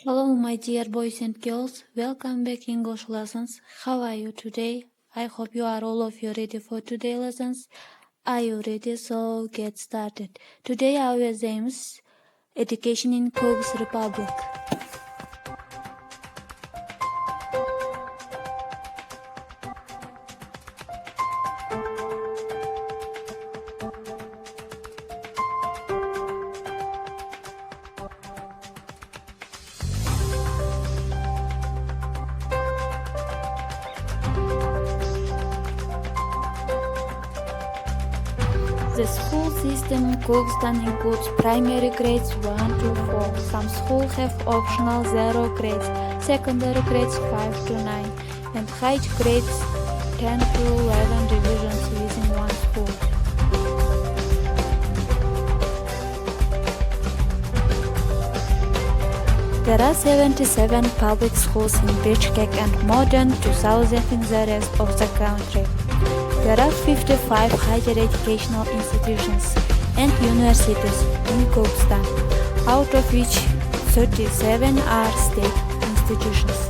Hello, my dear boys and girls. Welcome back English lessons. How are you today? I hope you are all of you ready for today's lessons. Are you ready? So get started. Today our theme is education in Kyrgyz Republic. The school system in Kyrgyzstan includes primary grades 1 to 4. Some schools have optional 0 grades, secondary grades 5 to 9, and high grades 10 to 11 divisions within one school. There are 77 public schools in Bishkek and more than 2,000 in the rest of the country. There are 55 higher educational institutions and universities in Kyrgyzstan, out of which 37 are state institutions.